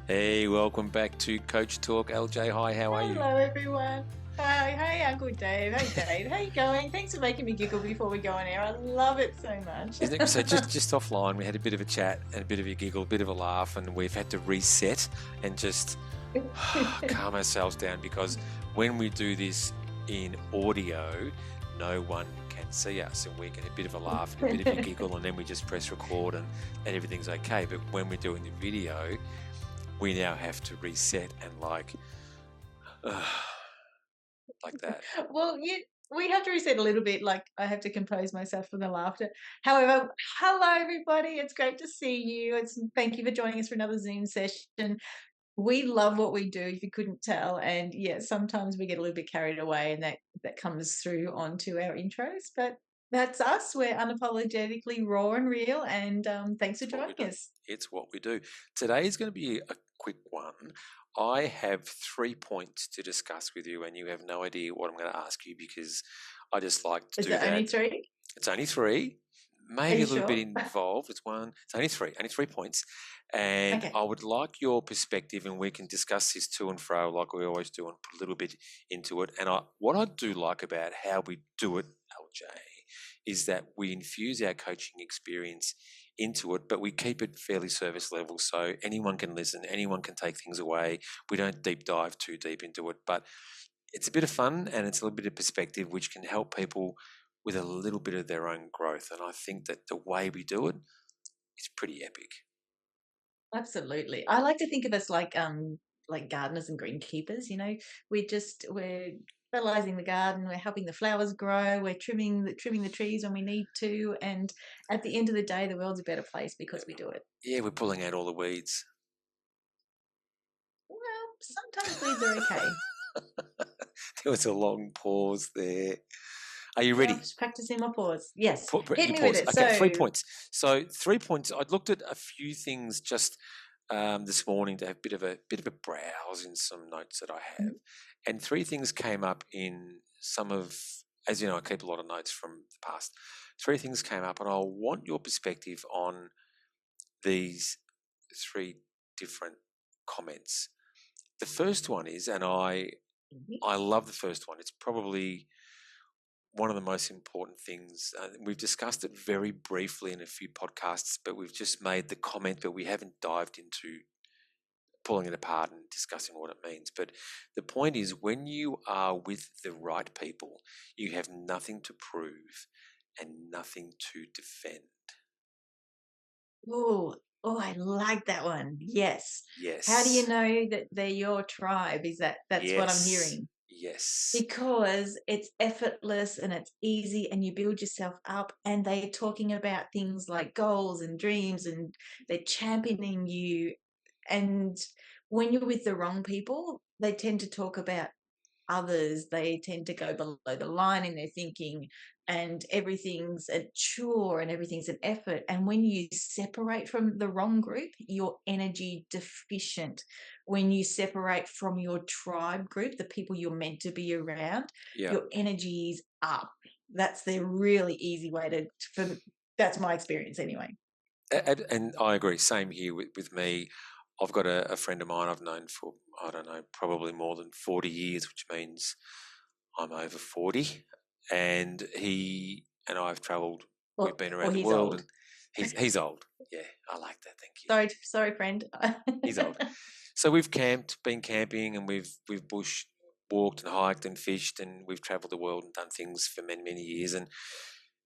Hey, welcome back to Coach Talk. LJ, hi, how are you? Hello, everyone. Hi, hey, Uncle Dave. Hey, Dave. How you going? Thanks for making me giggle before we go on air. I love it so much. Isn't it? So just offline, we had a bit of a chat and a bit of a giggle, a bit of a laugh, and we've had to reset and just calm ourselves down because when we do this in audio, no one can see us, and we get a bit of a laugh and a bit of a giggle, and then we just press record and everything's okay. But when we're doing the video, we now have to reset and like that. Well, we have to reset a little bit. Like, I have to compose myself from the laughter. However, hello, everybody. It's great to see you. Thank you for joining us for another Zoom session. We love what we do, if you couldn't tell. And yeah, sometimes we get a little bit carried away, and that comes through onto our intros. But that's us. We're unapologetically raw and real. And thanks for joining us. It's what we do. Today is going to be a quick one. I have 3 points to discuss with you, and you have no idea what I'm going to ask you because I just like to Is do it only that. three? It's only 3, Are maybe you a little bit sure? involved. It's only 3 points. And Okay. I would like your perspective, and we can discuss this to and fro like we always do and put a little bit into it. And what I do like about how we do it, LJ, is that we infuse our coaching experience into it, but we keep it fairly service level so anyone can listen, anyone can take things away. We don't deep dive too deep into it, but it's a bit of fun and it's a little bit of perspective which can help people with a little bit of their own growth. And I think that the way we do it is pretty epic. Absolutely. I like to think of us like gardeners and greenkeepers, we're fertilizing the garden, we're helping the flowers grow, we're trimming the trees when we need to, and at the end of the day the world's a better place because we do it. Yeah, we're pulling out all the weeds. Well, sometimes weeds are okay. There was a long pause there. Are you Well, ready? just practicing my pause. Yes. Hit You me with pause. it. Okay, 3 So points. So 3 points. I looked at a few things just this morning to have a bit of a browse in some notes that I have, and 3 things came up in some of, as you know, I keep a lot of notes from the past. 3 things came up, and I want your perspective on these 3 different comments. The first one is, and I love the first one. It's probably one of the most important things. We've discussed it very briefly in a few podcasts, but we've just made the comment, but we haven't dived into pulling it apart and discussing what it means. But the point is, when you are with the right people, you have nothing to prove and nothing to defend. oh, I like that one. Yes. How do you Yes. know that they're your tribe? That's what I'm Yes. hearing. Yes. Because it's effortless and it's easy and you build yourself up, and they're talking about things like goals and dreams, and they're championing you. And when you're with the wrong people, they tend to talk about others. They tend to go below the line in their thinking, and everything's a chore and everything's an effort. And when you separate from the wrong group, you're energy deficient. When you separate from your tribe group, the people you're meant to be around, Yeah. your energy's up. That's the really easy way that's my experience anyway. And I agree. Same here with me. I've got a friend of mine I've known for, I don't know, probably more than 40 years, which means I'm over 40. And he and I have travelled, we've been Or around the he's world, old. and he's old. Yeah, I like that. Thank you. Sorry, friend. He's old. So we've been camping, and we've bush walked and hiked and fished, and we've travelled the world and done things for many, many years. And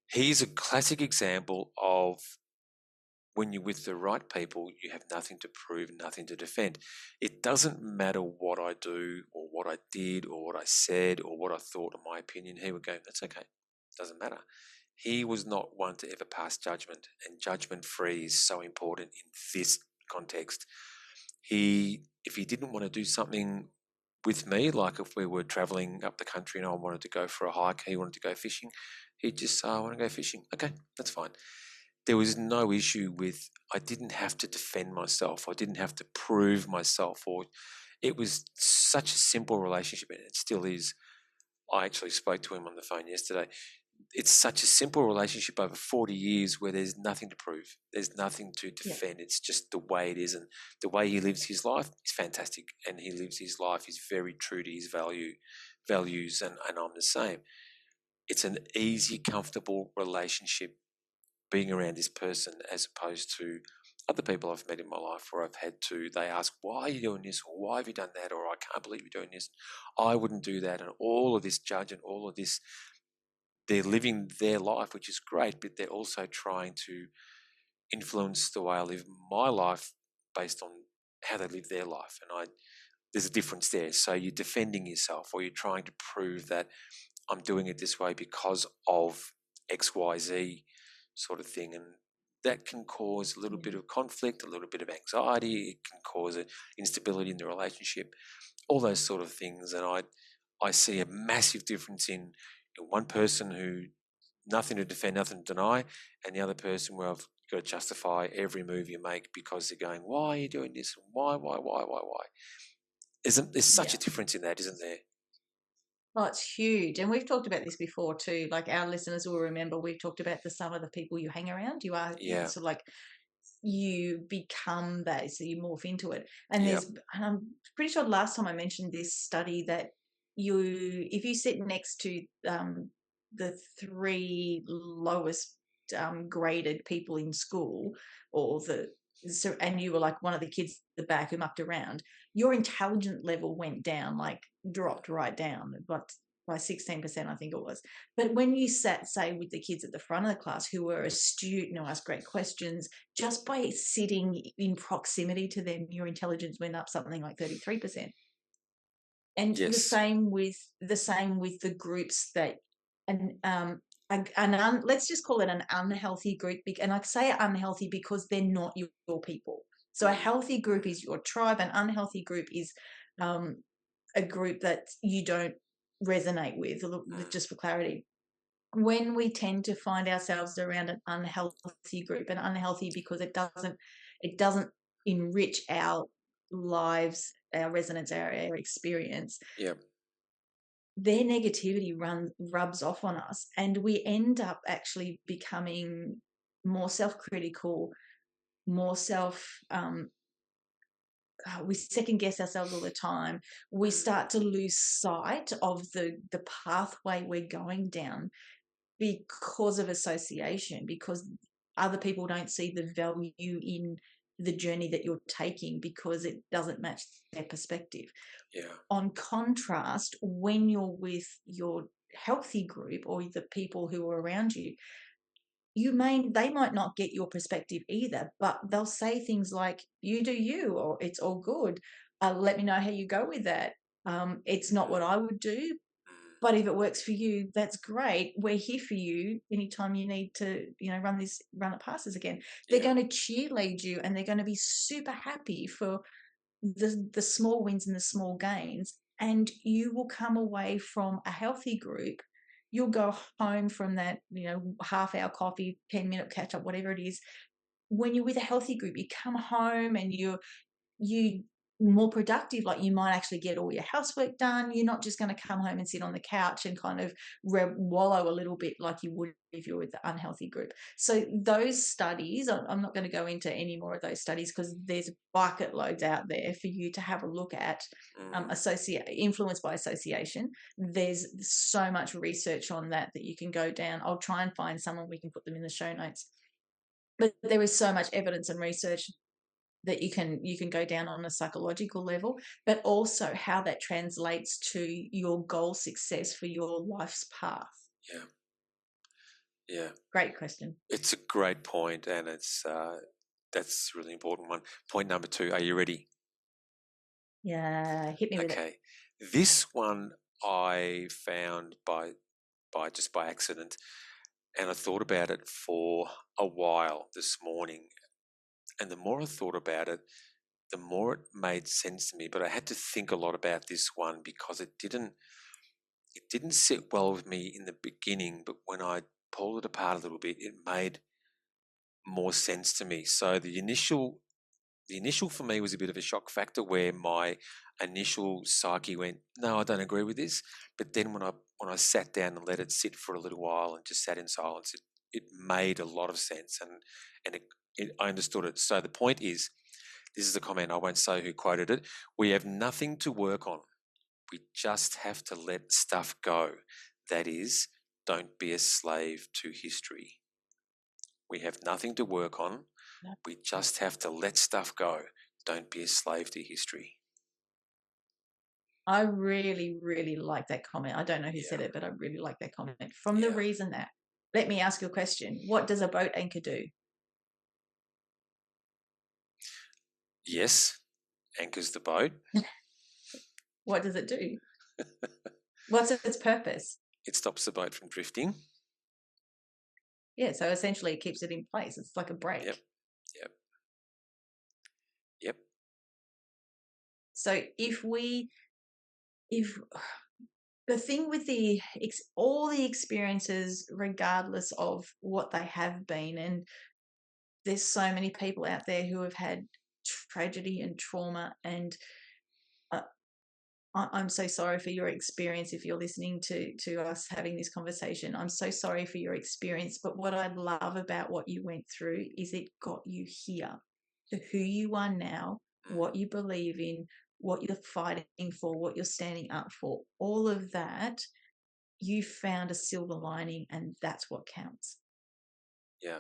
he's a classic example of when you're with the right people, you have nothing to prove, nothing to defend. It doesn't matter what I do or what I did or what I said or what I thought of my opinion. He would go, that's okay. Doesn't matter. He was not one to ever pass judgment, and judgment free is so important in this context. If he didn't want to do something with me, like if we were traveling up the country and I wanted to go for a hike, he wanted to go fishing, he'd just say, I want to go fishing. Okay, that's fine. There was no issue with, I didn't have to defend myself. I didn't have to prove myself, or it was such a simple relationship, and it still is. I actually spoke to him on the phone yesterday. it's such a simple relationship over 40 years where there's nothing to prove. There's nothing to Yeah. defend. It's just the way it is. And the way he lives his life is fantastic. And he lives his life, he's very true to his values, and I'm the same. It's an easy, comfortable relationship being around this person as opposed to other people I've met in my life where they ask, why are you doing this? Or why have you done that? Or I can't believe you're doing this. I wouldn't do that. And all of this judge and all of this, they're living their life, which is great, but they're also trying to influence the way I live my life based on how they live their life. And there's a difference there. So you're defending yourself, or you're trying to prove that I'm doing it this way because of XYZ sort of thing. And that can cause a little bit of conflict, a little bit of anxiety. It can cause an instability in the relationship, all those sort of things. And I see a massive difference in one person who nothing to defend, nothing to deny, and the other person where I've got to justify every move you make because they're going, why are you doing this? Why? There's such Yeah. a difference in that, isn't there? Oh, it's huge. And we've talked about this before too. Like our listeners will remember we've talked about the sum of the people you hang around. Yeah, It's sort of like you become that, so you morph into it. And yeah, and I'm pretty sure last time I mentioned this study that if you sit next to the three lowest graded people in school, or and you were like one of the kids at the back who mucked around, your intelligence level went down, like dropped right down, but by 16%, I think it was. But when you sat, say, with the kids at the front of the class who were astute and who asked great questions, just by sitting in proximity to them, your intelligence went up something like 33%. And yes, the same with the groups that, and let's just call it an unhealthy group. And I say unhealthy because they're not your people. So a mm, healthy group is your tribe. An unhealthy group is um, a group that you don't resonate with. mm, Just for clarity, when we tend to find ourselves around an unhealthy group, and unhealthy because it doesn't enrich our lives, our resonance, our experience, yeah, their negativity rubs off on us, and we end up actually becoming more self-critical, more we second guess ourselves all the time. We mm, start to lose sight of the pathway we're going down because of association, because other people don't see the value in the journey that you're taking because it doesn't match their perspective. yeah, On contrast, when you're with your healthy group or the people who are around you, they might not get your perspective either, but they'll say things like, you do you, or it's all good. Let me know how you go with that. It's not what I would do, mm, but if it works for you, that's great. We're here for you anytime you need to, run it past us again. They're yeah, going to cheerlead you, and they're going to be super happy for the small wins and the small gains. And you will come away from a healthy group. You'll go home from that, half hour coffee, 10-minute catch up, whatever it is. When you're with a healthy group, you come home and you more productive. Like, you might actually get all your housework done. You're not just going to come home and sit on the couch and kind of wallow a little bit like you would if you're with the unhealthy group. So those studies, I'm not going to go into any more of those studies because there's bucket loads out there for you to have a look at. mm, Influence by association, there's so much research on that you can go down. I'll try and find someone, we can put them in the show notes, but there is so much evidence and research that you can go down on a psychological level, but also how that translates to your goal success for your life's path. yeah, yeah. Great question. It's a great point, and that's a really important one. Point number 2. Are you ready? Yeah, hit me with it. Okay. This one I found by accident, and I thought about it for a while this morning. And the more I thought about it, the more it made sense to me. But I had to think a lot about this one because it didn't sit well with me in the beginning. But when I pulled it apart a little bit, it made more sense to me. So the initial the initial for me was a bit of a shock factor where my initial psyche went, no, I don't agree with this. But then when I sat down and let it sit for a little while and just sat in silence, it made a lot of sense, and I understood it. So the point is, this is a comment, I won't say who quoted it. We have nothing to work on. We just have to let stuff go. That is, don't be a slave to history. We have nothing to work on. We just have to let stuff go. Don't be a slave to history. I really, really like that comment. I don't know who said Yeah. it, but I really like that comment from the Yeah. reason that, let me ask you a question. What does a boat anchor do? Yes, anchors the boat. What does it do? What's its purpose? It stops the boat from drifting. Yeah, so essentially it keeps it in place. It's like a brake. Yep. Yep. Yep. So if the thing with all the experiences, regardless of what they have been, and there's so many people out there who have had tragedy and trauma, and uh, I'm so sorry for your experience. If you're listening to us having this conversation, I'm so sorry for your experience. But what I love about what you went through is it got you here to who you are now, what you believe in, what you're fighting for, what you're standing up for. All of that, you found a silver lining, and that's what counts. Yeah.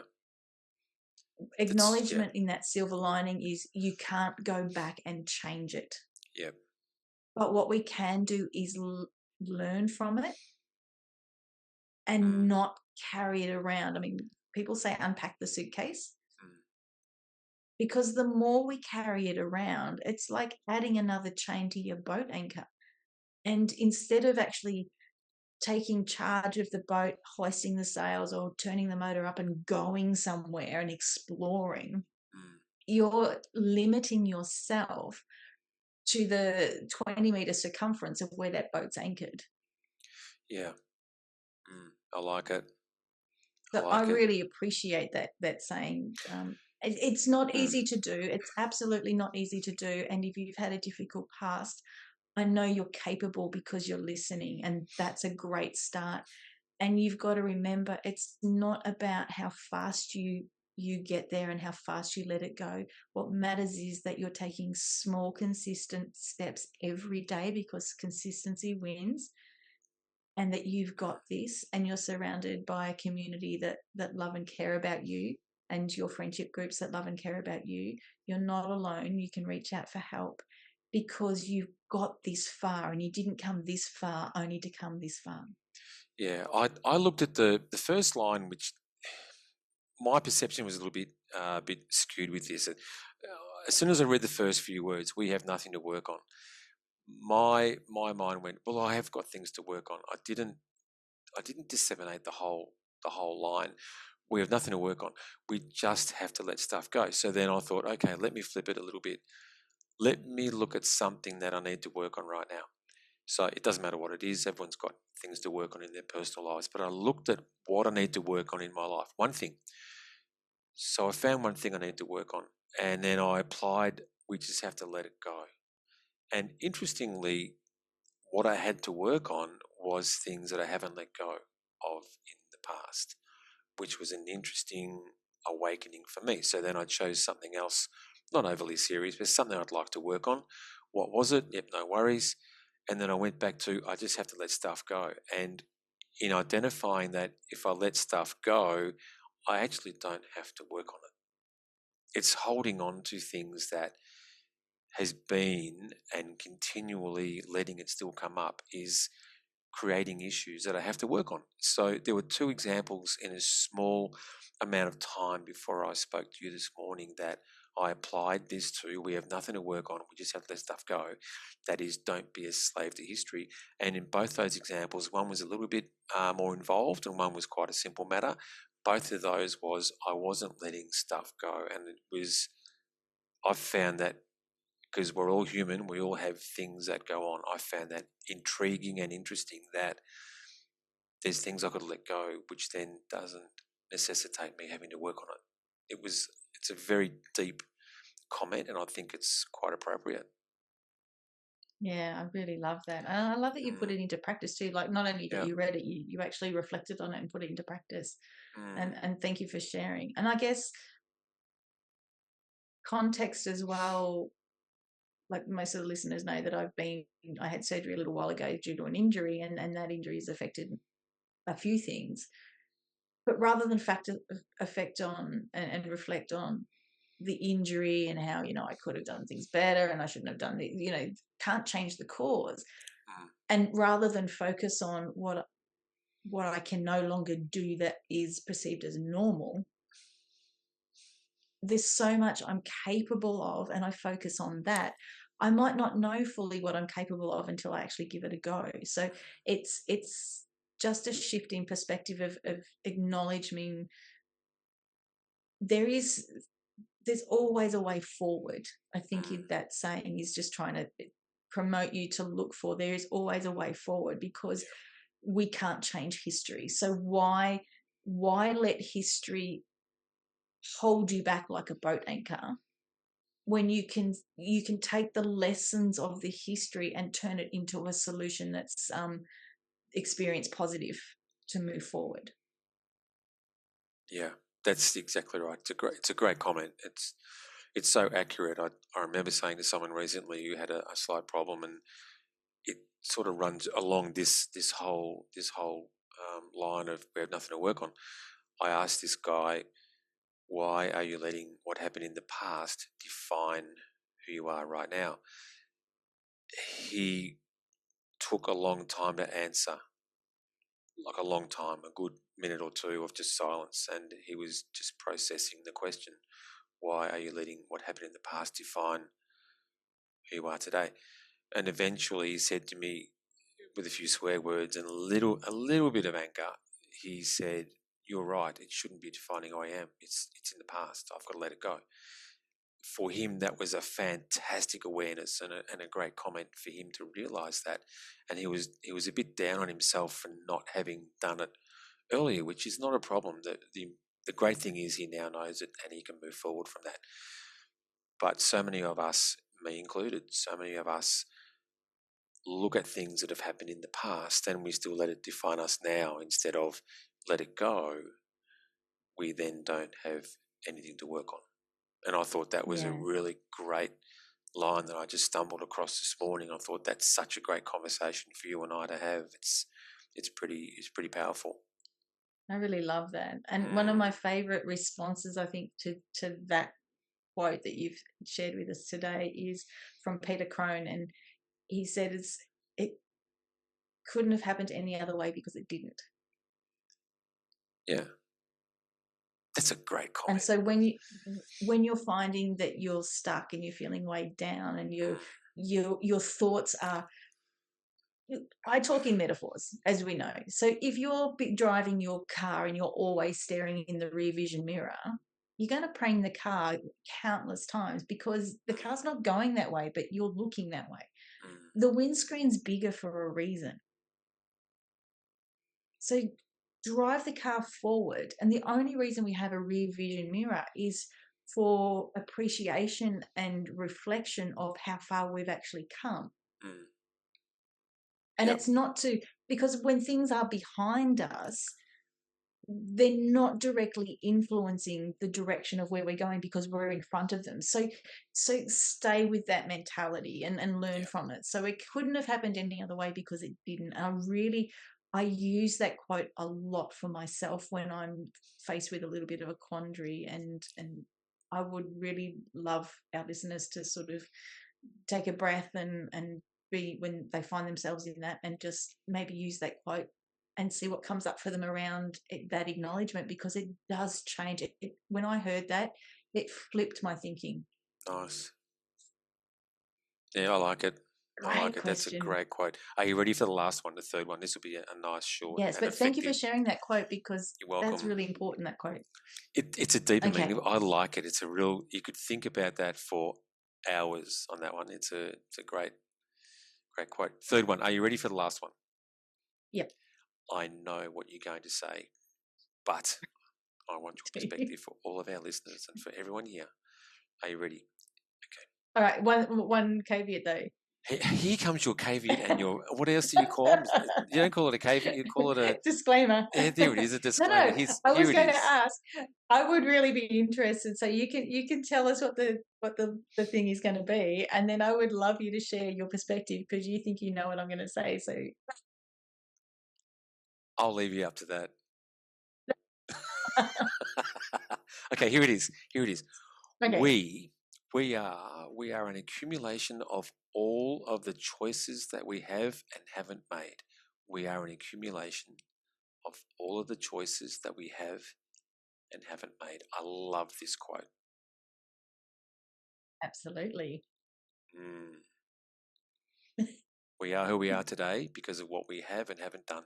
Yeah. Acknowledgement in that silver lining is you can't go back and change it. Yep. But what we can do is learn from it Mm. and not carry it around. I mean, people say unpack the suitcase, Mm. because the more we carry it around, it's like adding another chain to your boat anchor. And instead of actually taking charge of the boat, hoisting the sails, or turning the motor up and going somewhere and exploring, Mm. you're limiting yourself to the 20-meter circumference of where that boat's anchored. Yeah. I like it. I So I like it. really appreciate that saying. It's not Mm. easy to do. It's absolutely not easy to do. And if you've had a difficult past, I know you're capable because you're listening, and that's a great start. And you've got to remember, it's not about how fast you get there and how fast you let it go. What matters is that you're taking small, consistent steps every day, because consistency wins, and that you've got this, and you're surrounded by a community that love and care about you, and your friendship groups that love and care about you. You're not alone. You can reach out for help, because you've got this far, and you didn't come this far only to come this far. Yeah. I looked at the first line, which my perception was a little bit skewed with this. As soon as I read the first few words, we have nothing to work on. My mind went, well, I have got things to work on. I didn't disseminate the whole line. We have nothing to work on. We just have to let stuff go. So then I thought, okay, let me flip it a little bit. Let me look at something that I need to work on right now. So it doesn't matter what it is. Everyone's got things to work on in their personal lives. But I looked at what I need to work on in my life. One thing. So I found one thing I need to work on. And then I applied, we just have to let it go. And interestingly, what I had to work on was things that I haven't let go of in the past, which was an interesting awakening for me. So then I chose something else, not overly serious, but something I'd like to work on. What was it? Yep, no worries. And then I went back to, I just have to let stuff go. And in identifying that if I let stuff go, I actually don't have to work on it. It's holding on to things that has been and continually letting it still come up is creating issues that I have to work on. So there were two examples in a small amount of time before I spoke to you this morning that I applied this to. We have nothing to work on. We just have to let stuff go. That is, don't be a slave to history. And in both those examples, one was a little bit more involved and one was quite a simple matter. Both of those was I wasn't letting stuff go. And it was, I've found that because we're all human, we all have things that go on. I found that intriguing and interesting that there's things I could let go, which then doesn't necessitate me having to work on it. It's a very deep comment, and I think it's quite appropriate. Yeah, I really love that. And I love that you put Mm, it into practice too. Like not only that yeah. you read it, you actually reflected on it and put it into practice. Mm, And thank you for sharing. And I guess context as well, like most of the listeners know that I had surgery a little while ago due to an injury, and that injury has affected a few things. But rather than affect on and reflect on the injury and how, I could have done things better and I shouldn't have done can't change the cause. mm, And rather than focus on what I can no longer do that is perceived as normal, there's so much I'm capable of, and I focus on that. I might not know fully what I'm capable of until I actually give it a go. So it's just a shift in perspective of acknowledging there is there's always a way forward. I think mm, that saying is just trying to promote you to look for there is always a way forward, because yeah. we can't change history. So why let history hold you back like a boat anchor when you can take the lessons of the history and turn it into a solution that's experience positive to move forward. Yeah, that's exactly right. It's a great comment. It's so accurate. I remember saying to someone recently who had a slight problem, and it sort of runs along this whole line of we have nothing to work on. I asked this guy, why are you letting what happened in the past define who you are right now? He took a long time to answer, like a long time, a good minute or two of just silence, and he was just processing the question. Why are you letting what happened in the past define who you are today? And eventually he said to me, with a few swear words and a little bit of anger, he said, "You're right. It shouldn't be defining who I am. It's in the past. I've got to let it go." For him, that was a fantastic awareness and a great comment for him to realise that. And he was a bit down on himself for not having done it earlier, which is not a problem. The great thing is he now knows it and he can move forward from that. But so many of us, me included, so many of us look at things that have happened in the past and we still let it define us now instead of let it go. We then don't have anything to work on. And I thought that was a Yeah, really great line that I just stumbled across this morning. I thought that's such a great conversation for you and I to have. It's pretty powerful. I really love that. And one of Mm, my favorite responses, I think, to that quote that you've shared with us today is from Peter Crone. And he said it couldn't have happened any other way because it didn't. yeah, that's a great And comment. so when you're finding that you're stuck and you're feeling weighed down and Mm, your thoughts are, I talk in metaphors, as we know. So if you're driving your car and you're always staring in the rear vision mirror, you're going to prane the car countless times because the mm, car's not going that way, but you're looking that way. mm, The windscreen's bigger for a reason. So drive the car forward. And the only reason we have a rear vision mirror is for appreciation and reflection of how far we've actually come. mm. And Yep. it's not to, because when things are behind us, they're not directly influencing the direction of where we're going because we're in front of them. So stay with that mentality and learn Yeah. from it. So it couldn't have happened any other way because it didn't. I use that quote a lot for myself when I'm faced with a little bit of a quandary, and I would really love our listeners to sort of take a breath and be when they find themselves in that, and just maybe use that quote and see what comes up for them around that acknowledgement, because it does change it. When I heard that, it flipped my thinking. Nice. Yeah, I like it. I Great like it. That's a question. great quote. Are you ready for the last one, the third one? This will be a nice, short, Yes, and but thank you for effective. sharing that quote, because You're that's welcome. really important, that quote. It's a deeper Okay. meaning. I like it. It's a real. You could think about that for hours on that one. It's a great quote. Third one. Are you ready for the last one? Yep. I know what you're going to say, but I want your perspective for all of our listeners and for everyone here. Are you ready? All right, one caveat though. Here comes your caveat and your, what else do you call them? You don't call it a caveat, you call it a, Disclaimer. yeah, there it is, a No, disclaimer. no, I Here was it going to is. ask. I would really be interested. So you can tell us what the thing is going to be, and then I would love you to share your perspective because you think you know what I'm going to say. So I'll leave you up to that. Okay, here it is. Here it is. okay, We we are an accumulation of all of the choices that we have and haven't made. We are an accumulation of all of the choices that we have and haven't made. I love this quote. absolutely, Mm. We are who we are today because of what we have and haven't done.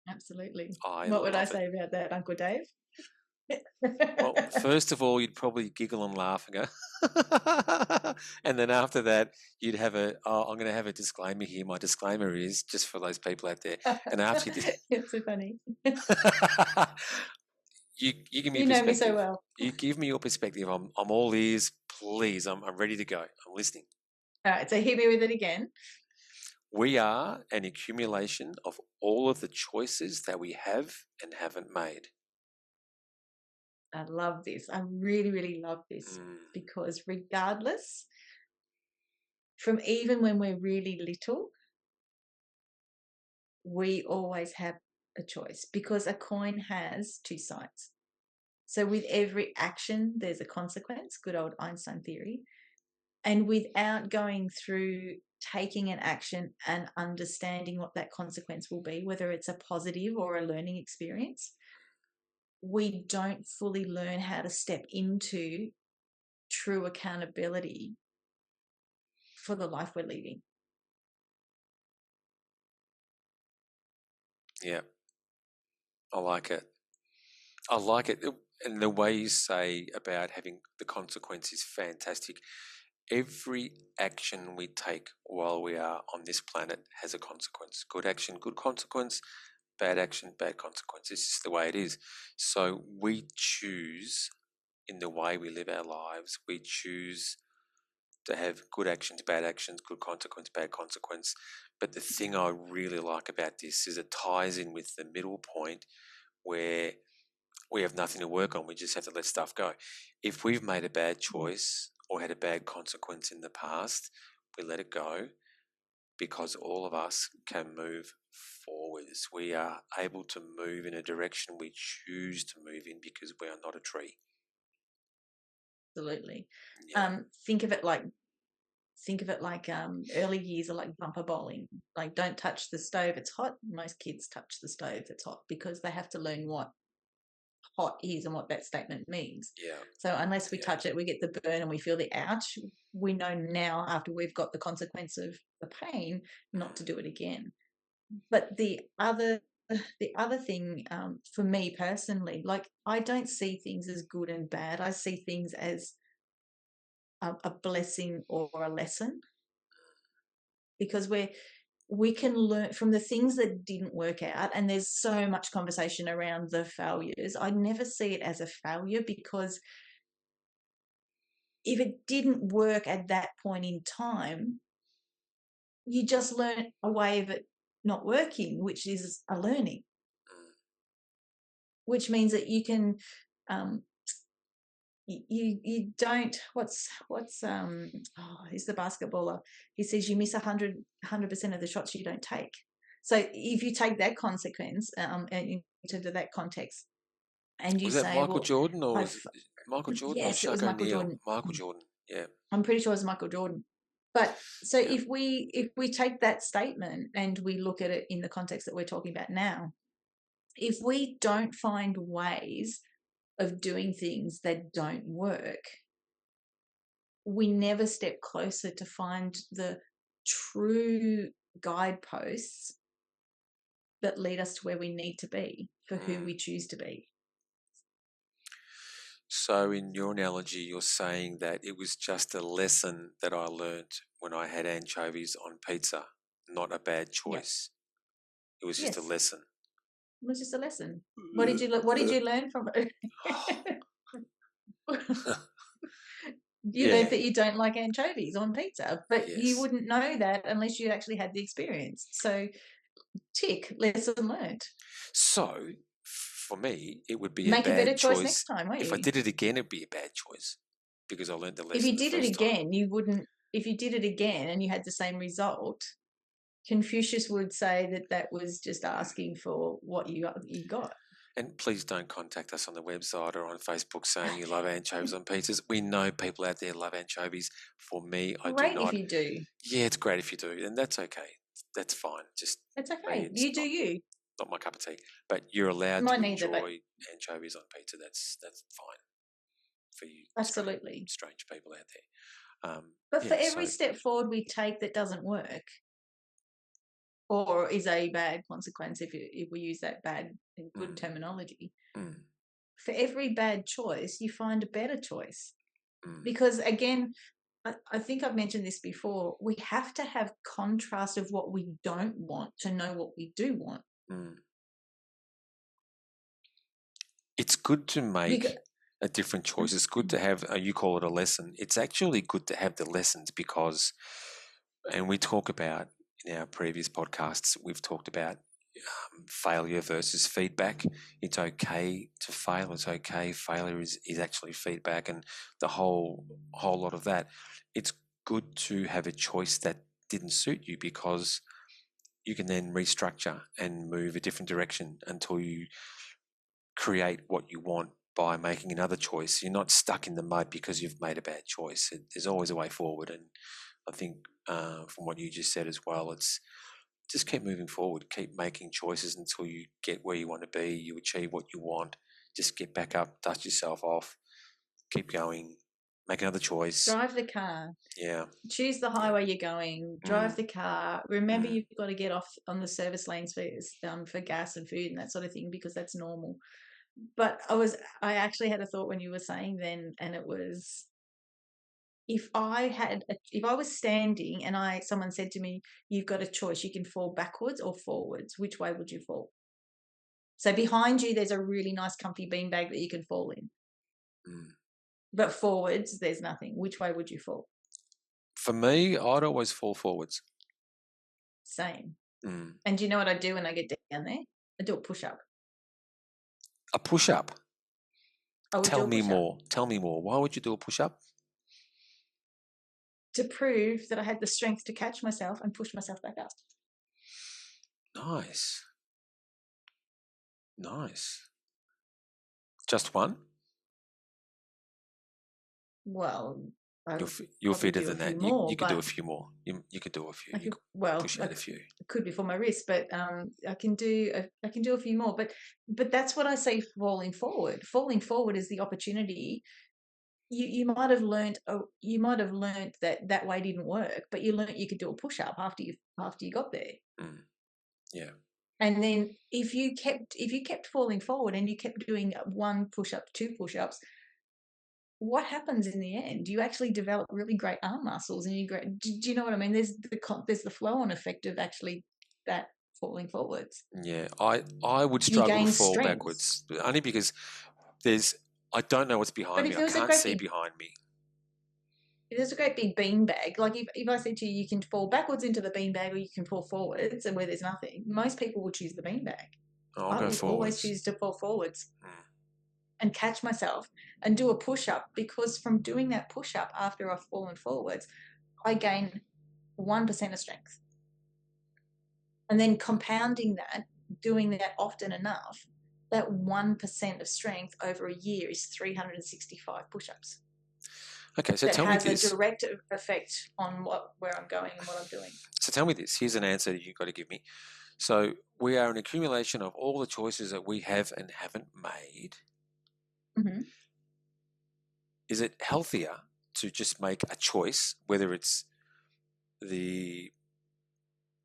absolutely. I What would I love it. say about that, Uncle Dave? Well, first of all, you'd probably giggle and laugh and go, and then after that, you'd have a, oh, I'm going to have a disclaimer here. My disclaimer is just for those people out there. And after you, It's so funny. you give me a You know me so perspective. well. You give me your perspective. I'm all ears. Please, I'm ready to go. I'm listening. All right, so hit me with it again. We are an accumulation of all of the choices that we have and haven't made. I love this. I really, really love this Mm, because regardless, from even when we're really little, we always have a choice because a coin has two sides. So with every action, there's a consequence, good old Einstein theory. And without going through taking an action and understanding what that consequence will be, whether it's a positive or a learning experience, we don't fully learn how to step into true accountability for the life we're leading. yeah, I like it. I like it. And the way you say about having the consequence is fantastic. Every action we take while we are on this planet has a consequence. Good action, good consequence. Bad action, bad consequence. It's just the way it is. So we choose in the way we live our lives. We choose to have good actions, bad actions, good consequence, bad consequence. But the thing I really like about this is it ties in with the middle point where we have nothing to work on. We just have to let stuff go. If we've made a bad choice or had a bad consequence in the past, we let it go because all of us can move forwards. We are able to move in a direction we choose to move in because we are not a tree. Absolutely. Yeah. Think of it like early years are like bumper bowling. Like, don't touch the stove, it's hot. Most kids touch the stove, it's hot, because they have to learn what hot is and what that statement means. Yeah. So unless we Yeah. touch it, we get the burn and we feel the ouch. We know now, after we've got the consequence of the pain, not to do it again. But the other thing, for me personally, like, I don't see things as good and bad. I see things as a blessing or a lesson, because we can learn from the things that didn't work out. And there's so much conversation around the failures. I never see it as a failure, because if it didn't work at that point in time, you just learn a way of it not working, which is a learning, Mm. which means that you can, um, you don't, he's the basketballer, he says you miss 100% of the shots you don't take. So if you take that consequence, in terms of that context, and you Was that say, Michael well, Jordan or I've was it Michael Jordan or yes, it Chuck was Michael O'Neal? Jordan. Michael Jordan. Yeah. I'm pretty sure it was Michael Jordan. But so Yeah. if we take that statement and we look at it in the context that we're talking about now, if we don't find ways of doing things that don't work, we never step closer to find the true guideposts that lead us to where we need to be for who Mm. we choose to be. So, in your analogy, you're saying that it was just a lesson that I learnt when I had anchovies on pizza, not a bad Yeah. choice. It was just a Yes. lesson. It was just a lesson. What did you learn from it? You learned Yeah, that you don't like anchovies on pizza, but you yes. wouldn't know that unless you actually had the experience. So tick, lesson learned. So for me, it would be a Make a better bad choice next choice. time, won't If I you? did it again, it'd be a bad choice because I learned the If lesson you the did it first time. again, you wouldn't. If you did it again and you had the same result, Confucius would say that that was just asking for what you got. And please don't contact us on the website or on Facebook saying you love anchovies on pizzas. We know people out there love anchovies. For me, I do Great if not. you do. Yeah, it's great if you do, and that's okay. That's fine. Just It's for me, okay. it's You do you. not my cup of tea. But you're allowed to Mine neither, but enjoy anchovies on pizza. That's fine for you absolutely. strange people out there. But for Yeah. every So. step forward we take that doesn't work, or is a bad consequence, if we use that bad and good Mm, terminology, mm, for every bad choice you find a better choice. mm, Because again, I think I've mentioned this before, we have to have contrast of what we don't want to know what we do want. mm. It's good to Because make a different choice. It's good to have, you call it a lesson. It's actually good to have the lessons because, and we talk about in our previous podcasts, we've talked about failure versus feedback. It's okay to fail. It's okay. Failure is actually feedback, and the whole lot of that. It's good to have a choice that didn't suit you because you can then restructure and move a different direction until you create what you want by making another choice. You're not stuck in the mud because you've made a bad choice. There's always a way forward, and I think from what you just said as well, it's just keep moving forward, keep making choices until you get where you want to be, you achieve what you want. Just get back up, dust yourself off, keep going, make another choice. drive the car, Yeah, choose the yeah, highway you're going, drive mm, the car. Remember, mm, you've got to get off on the service lanes for gas and food and that sort of thing, because that's normal. But I actually had a thought when you were saying then, and it was, if I was standing and someone said to me, you've got a choice, you can fall backwards or forwards, which way would you fall? So behind you there's a really nice comfy beanbag that you can fall in, mm. but forwards there's nothing. Which way would you fall? For me, I'd always fall forwards. Same. Mm. And do you know what I do when I get down there? I do a push up. A push up. I would do Tell a me push up more. Tell me more. Why would you do a push up? to prove that I had the strength to catch myself and push myself back up. Nice. Nice. Just one? Well, I would You're probably fitter do a than few that. more, You could do a but few more. You could do a few. I You could, could well, push I out a few. could be for my wrist, but I can do a few more. But that's what I say. Falling forward. Falling forward is the opportunity. You might have learned. You might have learned that way didn't work, but you learned you could do a push up after you got there. Mm. Yeah. And then if you kept falling forward and you kept doing one push up, two push ups, what happens in the end? You actually develop really great arm muscles, and do you know what I mean? There's the flow on effect of actually that falling forwards. Yeah. I would You struggle to gain fall strength. backwards only because there's I don't know what's But behind me. if I there was a can't great see big behind me. if there's a great big bean bag, like if I said to you, you can fall backwards into the bean bag or you can fall forwards, and where there's nothing, most people will choose the bean bag. I'll I go would always forwards. choose to fall forwards Mm. and catch myself and do a push up, because from doing that push up after I've fallen forwards, I gain 1% of strength. And then compounding that, doing that often enough, that 1% of strength over a year is 365 push ups. Okay, so That tell me has a this. direct effect on where I'm going and what I'm doing. So tell me this. Here's an answer you've got to give me. So we are an accumulation of all the choices that we have and haven't made. Mm-hmm. Is it healthier to just make a choice, whether it's the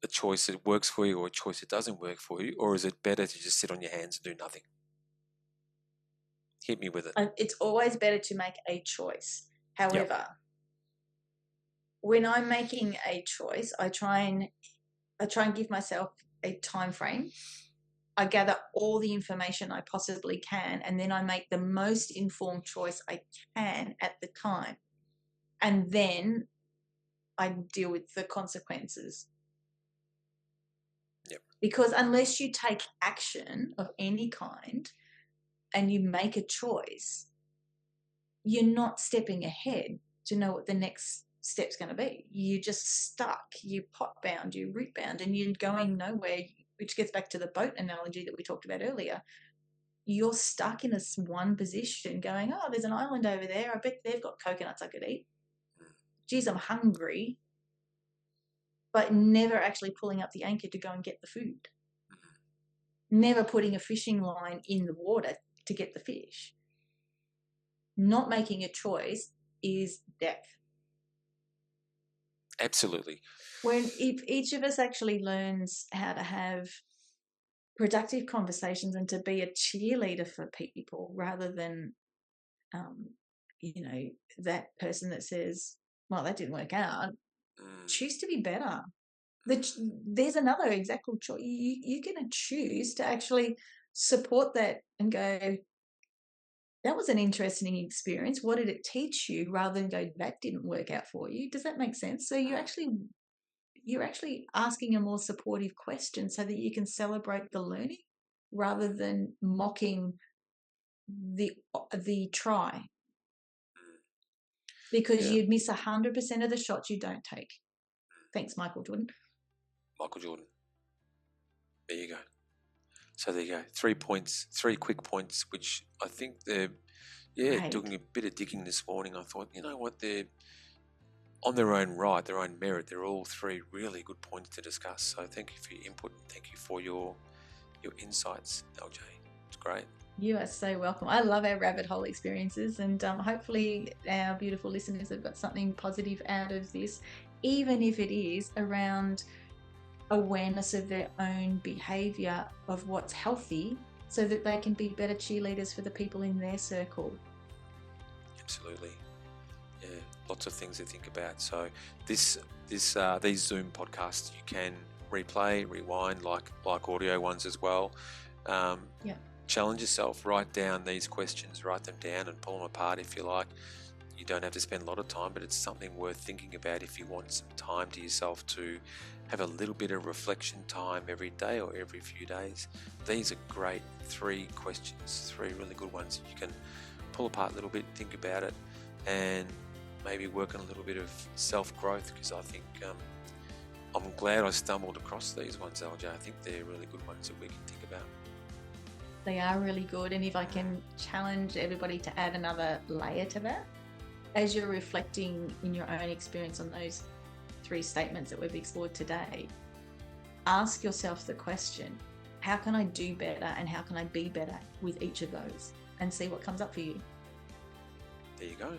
a choice that works for you or a choice that doesn't work for you, or is it better to just sit on your hands and do nothing? Hit me with it. It's always better to make a choice. Yep. However, when I'm making a choice, I try and give myself a time frame. I gather all the information I possibly can, and then I make the most informed choice I can at the time. And then I deal with the consequences. Yep. Because unless you take action of any kind and you make a choice, you're not stepping ahead to know what the next step's going to be. You're just stuck. You're pot bound, you're root bound, and you're going nowhere, which gets back to the boat analogy that we talked about earlier. You're stuck in this one position going, oh, there's an island over there. I bet they've got coconuts I could eat. Geez, I'm hungry. But never actually pulling up the anchor to go and get the food. Never putting a fishing line in the water to get the fish. Not making a choice is death. Absolutely. If each of us actually learns how to have productive conversations and to be a cheerleader for people rather than, that person that says, well, that didn't work out, choose to be better. There's another exact choice. You're going to choose to actually support that and go, that was an interesting experience. What did it teach you? Rather than go, that didn't work out for you. Does that make sense? So you're actually asking a more supportive question so that you can celebrate the learning rather than mocking the try. Because you'd miss 100% of the shots you don't take. Thanks, Michael Jordan. Michael Jordan. There you go. So there you go. 3 points, 3 quick points, which I think they're, doing a bit of digging this morning. I thought, you know what, they're on their own right, their own merit. They're all 3 really good points to discuss. So thank you for your input and thank you for your insights, LJ. It's great. You are so welcome. I love our rabbit hole experiences, and hopefully our beautiful listeners have got something positive out of this, even if it is around awareness of their own behavior of what's healthy so that they can be better cheerleaders for the people in their circle. Absolutely. Yeah, lots of things to think about. So these Zoom podcasts you can replay, rewind like audio ones as well. Challenge yourself, write down these questions, write them down and pull them apart if you like. You don't have to spend a lot of time, but it's something worth thinking about if you want some time to yourself to have a little bit of reflection time every day or every few days. These are great 3 questions, 3 really good ones that you can pull apart a little bit, think about it, and maybe work on a little bit of self-growth, because I think I'm glad I stumbled across these ones, LJ. I think they're really good ones that we can think about. They are really good, and if I can challenge everybody to add another layer to that, as you're reflecting in your own experience on those 3 statements that we've explored today, ask yourself the question, how can I do better and how can I be better with each of those, and see what comes up for you. There you go.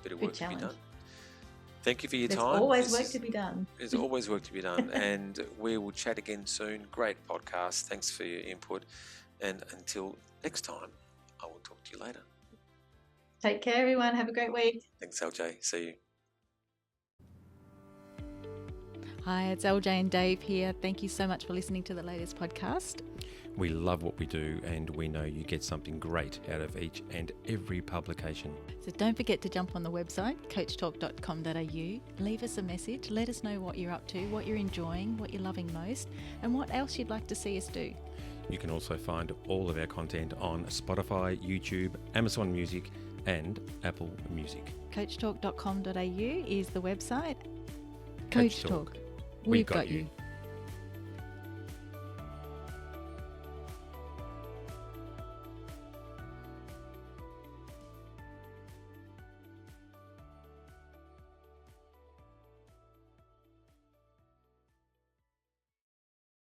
Bit of work to be done. Thank you for your time. There's always work to be done. There's always work to be done. And we will chat again soon. Great podcast. Thanks for your input. And until next time, I will talk to you later. Take care, everyone. Have a great week. Thanks, LJ. See you. Hi, it's LJ and Dave here. Thank you so much for listening to the latest podcast. We love what we do and we know you get something great out of each and every publication. So don't forget to jump on the website, coachtalk.com.au, leave us a message, let us know what you're up to, what you're enjoying, what you're loving most, and what else you'd like to see us do. You can also find all of our content on Spotify, YouTube, Amazon Music and Apple Music. Coachtalk.com.au is the website. Coach Talk. We've got you.